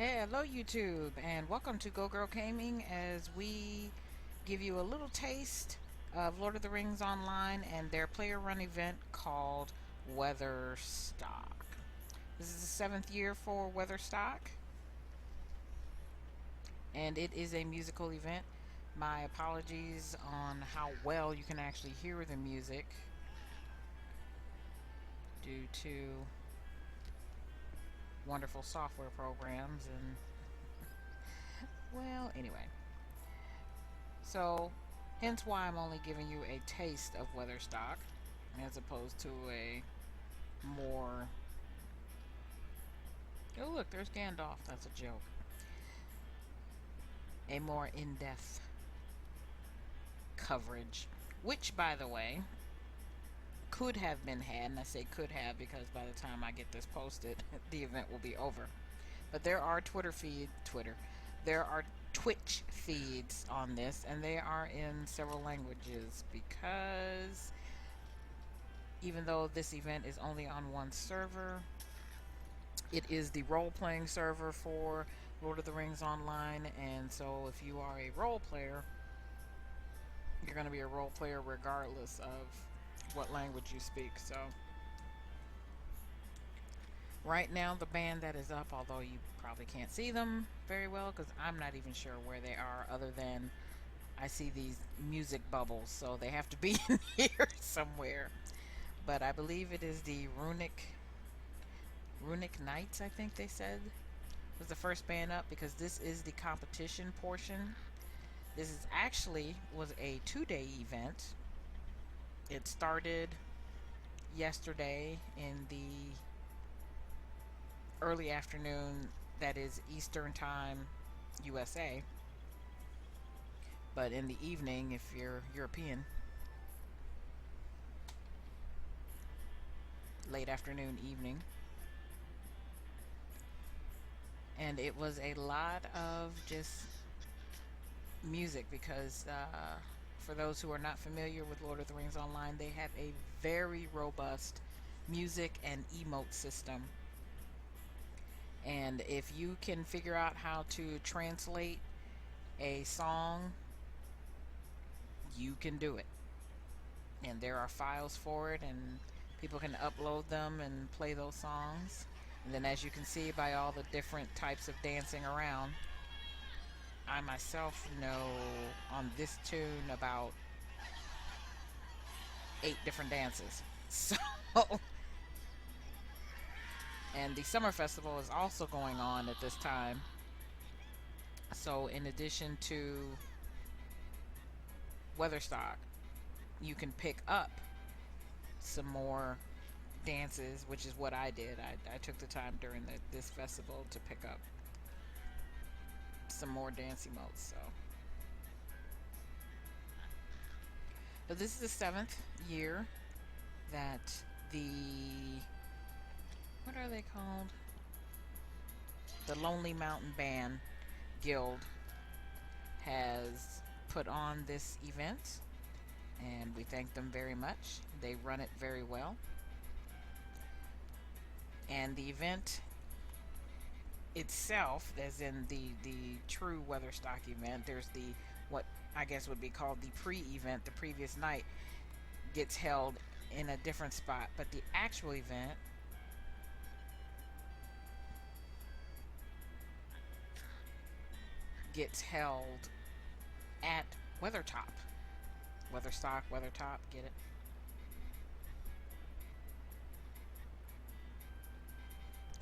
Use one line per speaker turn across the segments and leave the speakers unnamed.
Hello YouTube and welcome to Go Girl Gaming as we give you a little taste of Lord of the Rings Online and their player run event called WeatherStock. This is the 7th year for WeatherStock and it is a musical event. My apologies on how well you can actually hear the music due to wonderful software programs and well, anyway. So, hence why I'm only giving you a taste of WeatherStock as opposed to a more. Oh, look, there's Gandalf. That's a joke. A more in depth coverage, which, by the way, could have been had. And I say could have because by the time I get this posted, the event will be over. But there are there are Twitch feeds on this, and they are in several languages because even though this event is only on one server, it is the role-playing server for Lord of the Rings Online, and so if you are a role player, you're going to be a role player regardless of what language you speak. So right now the band that is up, although you probably can't see them very well because I'm not even sure where they are other than I see these music bubbles, so they have to be in here somewhere. But I believe it is the Runic Knights, I think they said, was the first band up because this is the competition portion. This is actually was a 2-day event. It started yesterday in the early afternoon, that is Eastern Time, USA. But in the evening, if you're European, late afternoon, evening. And it was a lot of just music because for those who are not familiar with Lord of the Rings Online, they have a very robust music and emote system. And if you can figure out how to translate a song, you can do it. And there are files for it, and people can upload them and play those songs. And then as you can see by all the different types of dancing around, I myself know on this tune about 8 different dances. So, and the summer festival is also going on at this time. So in addition to WeatherStock, you can pick up some more dances, which is what I did. I took the time during this festival to pick up some more dance emotes. So this is the 7th year that the, what are they called? The Lonely Mountain Band Guild has put on this event, and we thank them very much. They run it very well. And the event itself, as in the true WeatherStock event, there's the what I guess would be called the pre-event. The previous night gets held in a different spot, but the actual event gets held at WeatherTop. WeatherStock, WeatherTop, get it?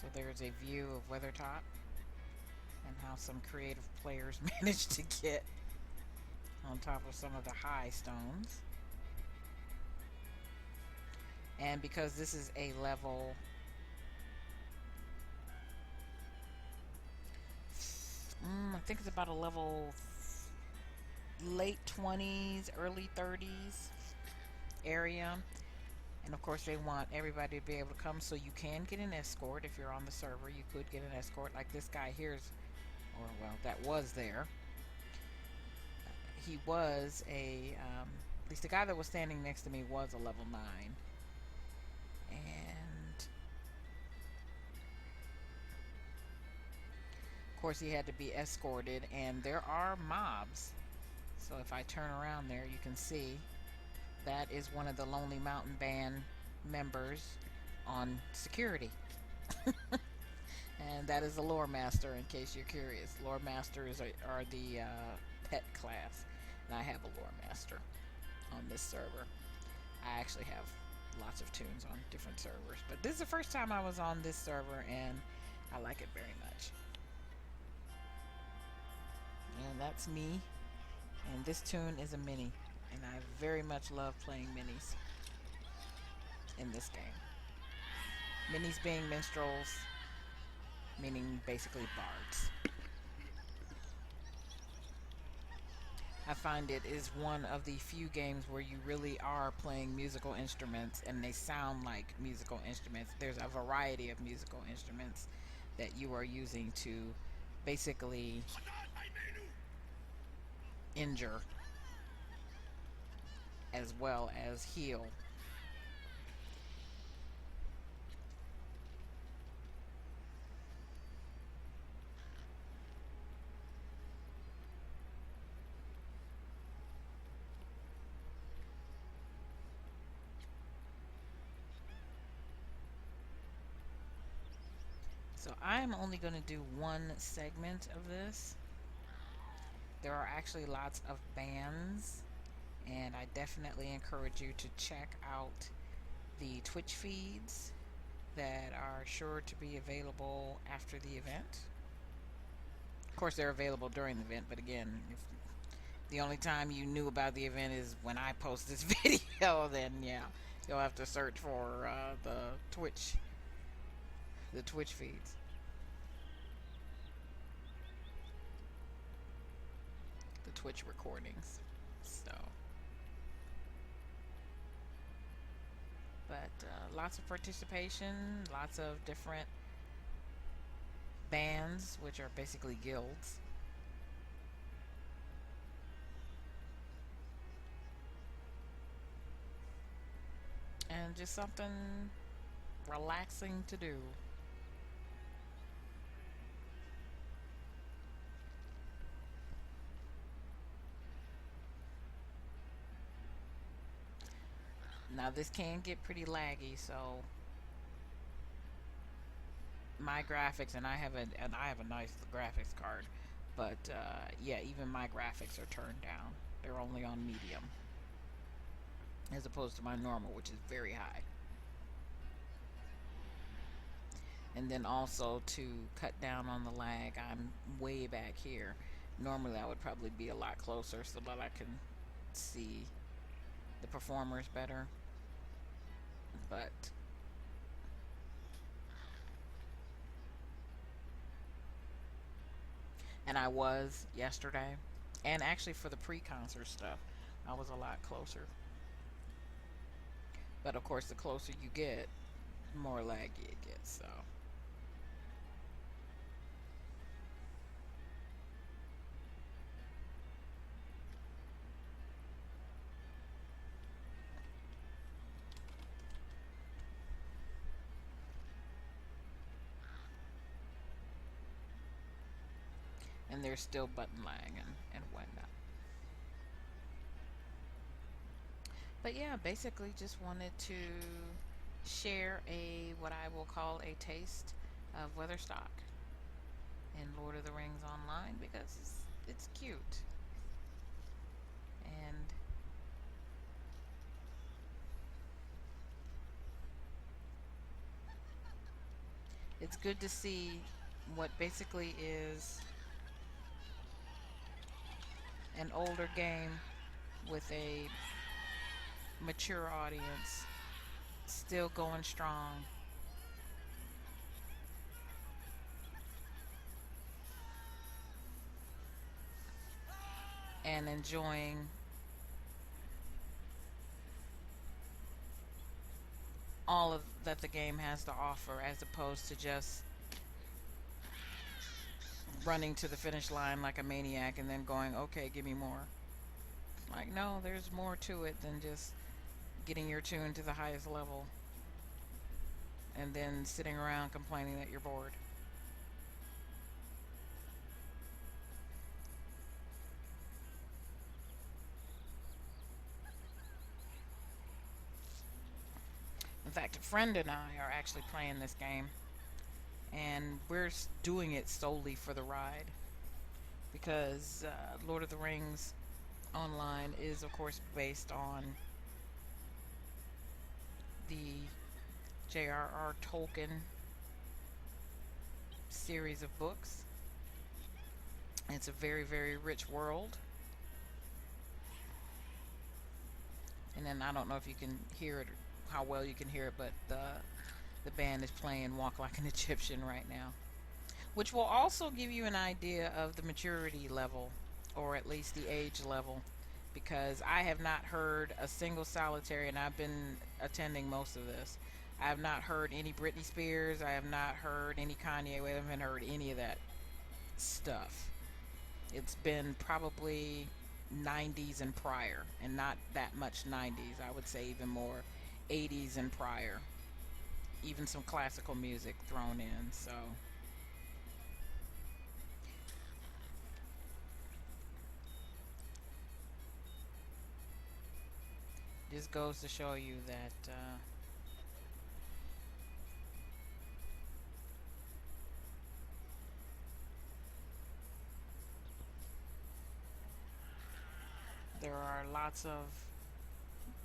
So there's a view of WeatherTop and how some creative players managed to get on top of some of the high stones. And because this is a level I think it's about a level late 20s, early 30s area. And of course they want everybody to be able to come, so you can get an escort. If you're on the server, you could get an escort like this guy here's, or well, that was there. He was at least the guy that was standing next to me was a level 9. And course, he had to be escorted, and there are mobs. So if I turn around there, you can see that is one of the Lonely Mountain Band members on security. And that is the lore master, in case you're curious. Lore masters are the pet class, and I have a lore master on this server. I actually have lots of tunes on different servers, but this is the first time I was on this server, and I like it very much. And that's me, and this tune is a mini, and I very much love playing minis in this game. Minis being minstrels, meaning basically bards. I find it is one of the few games where you really are playing musical instruments and they sound like musical instruments. There's a variety of musical instruments that you are using to basically injure as well as heal. So I am only going to do one segment of this. There are actually lots of bands, and I definitely encourage you to check out the Twitch feeds that are sure to be available after the event. Of course, they're available during the event, but again, if the only time you knew about the event is when I post this video, then yeah, you'll have to search for the Twitch feeds. The Twitch recordings. So, but lots of participation, lots of different bands, which are basically guilds. And just something relaxing to do. Now this can get pretty laggy, so my graphics, and I have a nice graphics card, but yeah, even my graphics are turned down. They're only on medium, as opposed to my normal, which is very high. And then also to cut down on the lag, I'm way back here. Normally I would probably be a lot closer so that I can see the performers better, but and I was yesterday, and actually for the pre-concert stuff I was a lot closer, but of course the closer you get, the more laggy it gets. So and there's still button lag and whatnot. But yeah, basically just wanted to share a what I will call a taste of WeatherStock in Lord of the Rings Online, because it's cute, and it's good to see what basically is an older game with a mature audience still going strong and enjoying all of that the game has to offer, as opposed to just running to the finish line like a maniac and then going, okay, give me more. Like, no, there's more to it than just getting your tune to the highest level and then sitting around complaining that you're bored. fact, a friend and I are actually playing this game, and we're doing it solely for the ride because Lord of the Rings Online is, of course, based on the J.R.R. Tolkien series of books. It's a very, very rich world. And then I don't know if you can hear it, how well you can hear it, but the band is playing Walk Like an Egyptian right now, which will also give you an idea of the maturity level, or at least the age level, because I have not heard a single solitary, and I've been attending most of this. I have not heard any Britney Spears. I have not heard any Kanye. I haven't heard any of that stuff. It's been probably 90s and prior, and not that much 90s. I would say even more 80s and prior. Even some classical music thrown in. So this goes to show you that there are lots of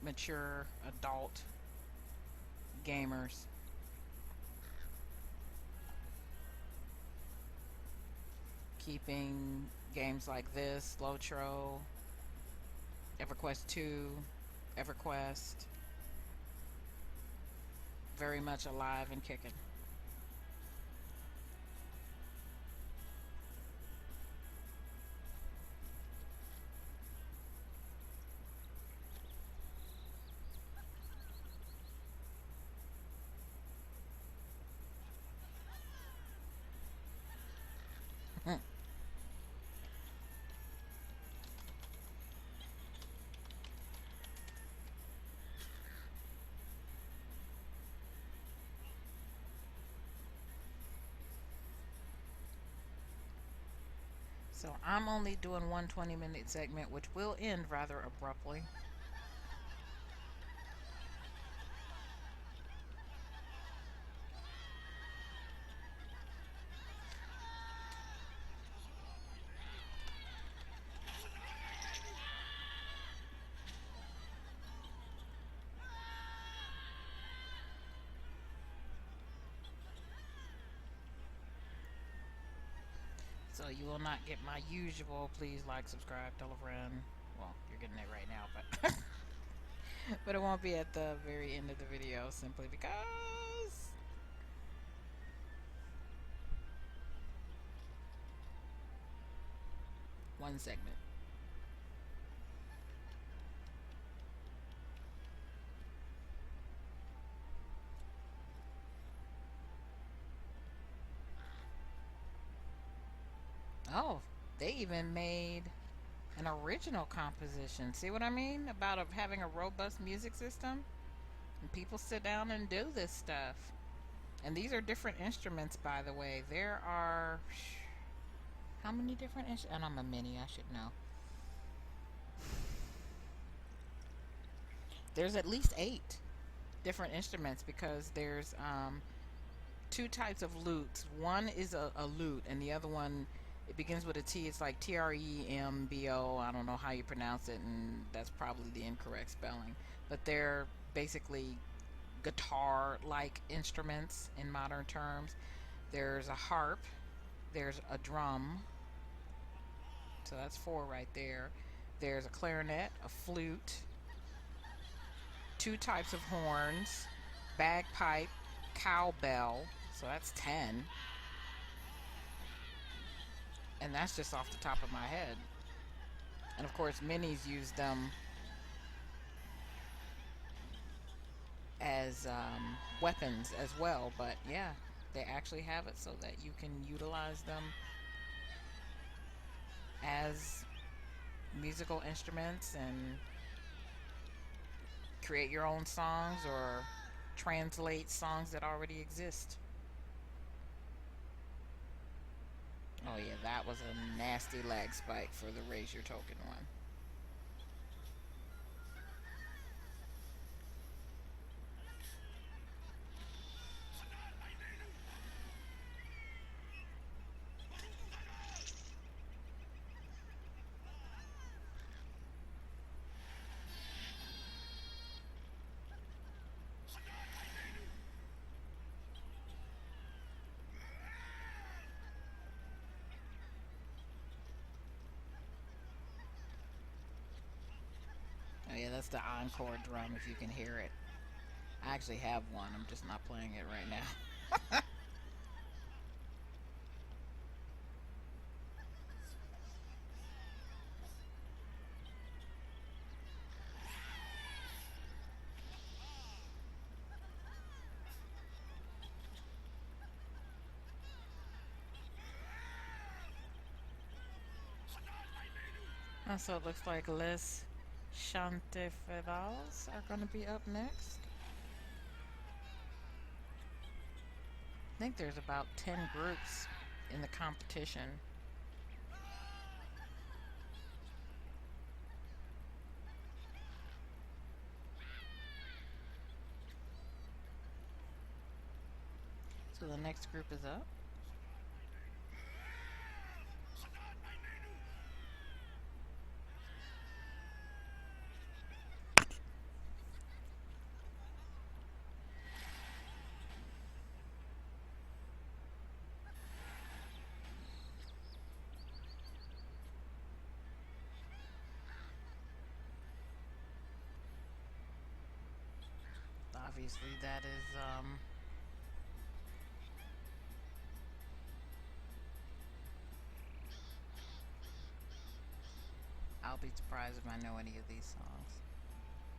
mature adult gamers keeping games like this, LOTRO, EverQuest 2, EverQuest, very much alive and kicking. So I'm only doing one 20-minute segment, which will end rather abruptly. So you will not get my usual please like, subscribe, tell a friend. Well, you're getting it right now, but but it won't be at the very end of the video simply because one segment. Oh, they even made an original composition. See what I mean? About having a robust music system? And people sit down and do this stuff. And these are different instruments, by the way. There are. How many different instruments? And I'm a mini, I should know. There's at least 8 different instruments because there's two types of lutes. One is a lute, and the other one, it begins with a T. It's like TREMBO. I don't know how you pronounce it, and that's probably the incorrect spelling. But they're basically guitar like instruments in modern terms. There's a harp, there's a drum, so that's 4 right there. There's a clarinet, a flute, 2 types of horns, bagpipe, cowbell, so that's 10. And that's just off the top of my head. And of course, minis use them as weapons as well. But yeah, they actually have it so that you can utilize them as musical instruments and create your own songs or translate songs that already exist. Oh yeah, that was a nasty lag spike for the raise your token one. That's the encore drum, if you can hear it. I actually have one. I'm just not playing it right now. So it looks like Les Chantefedals are going to be up next. I think there's about 10 groups in the competition. So the next group is up. Obviously, that is I'll be surprised if I know any of these songs.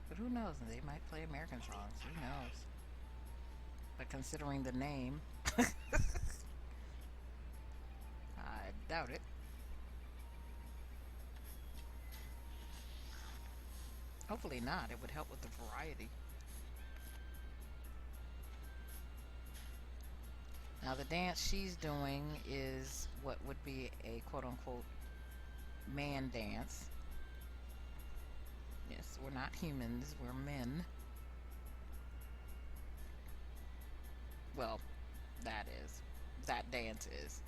But who knows? They might play American songs. Who knows? But considering the name, I doubt it. Hopefully not. It would help with the variety. Now, the dance she's doing is what would be a quote unquote man dance. Yes, we're not humans, we're men. Well, that is. That dance is.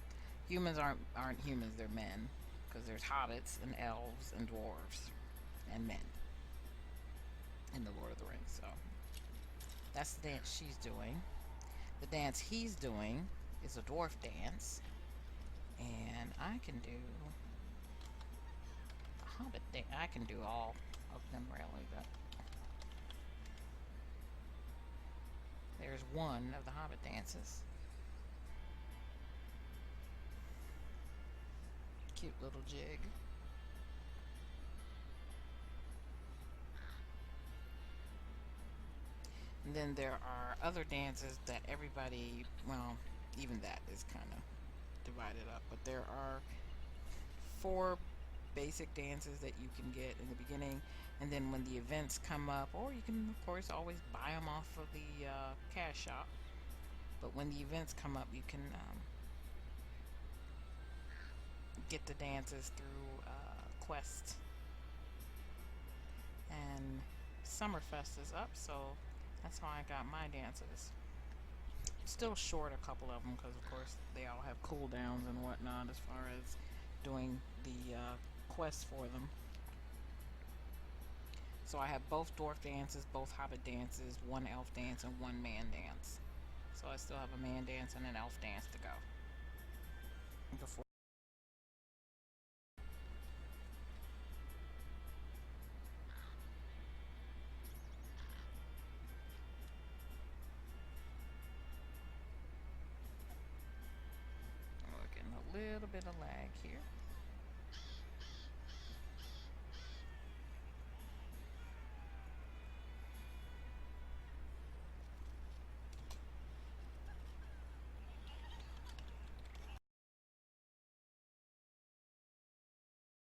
Humans aren't humans, they're men. Because there's hobbits and elves and dwarves and men in the Lord of the Rings. So that's the dance she's doing. The dance he's doing is a dwarf dance. And I can do a hobbit dance. I can do all of them really, but there's one of the hobbit dances. Cute little jig. And then there are other dances that everybody, well, even that is kind of divided up. But there are 4 basic dances that you can get in the beginning. And then when the events come up, or you can, of course, always buy them off of the cash shop. But when the events come up, you can get the dances through quests. And Summerfest is up, so that's why I got my dances. Still short a couple of them because, of course, they all have cooldowns and whatnot as far as doing the quests for them. So I have both dwarf dances, both hobbit dances, one elf dance, and one man dance. So I still have a man dance and an elf dance to go. Before we're getting a little bit of lag here.